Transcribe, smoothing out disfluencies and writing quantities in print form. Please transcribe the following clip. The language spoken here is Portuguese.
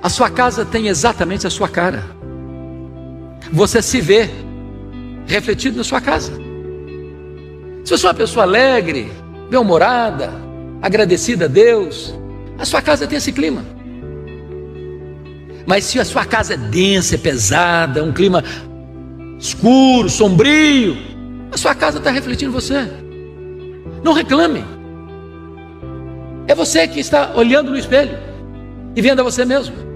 A sua casa tem exatamente a sua cara. Você se vê refletido na sua casa. Se você é uma pessoa alegre, bem-humorada, agradecida a Deus, a sua casa tem esse clima. Mas se a sua casa é densa, é pesada, um clima escuro, sombrio, a sua casa está refletindo você. Não reclame. É você que está olhando no espelho e vendo a você mesmo.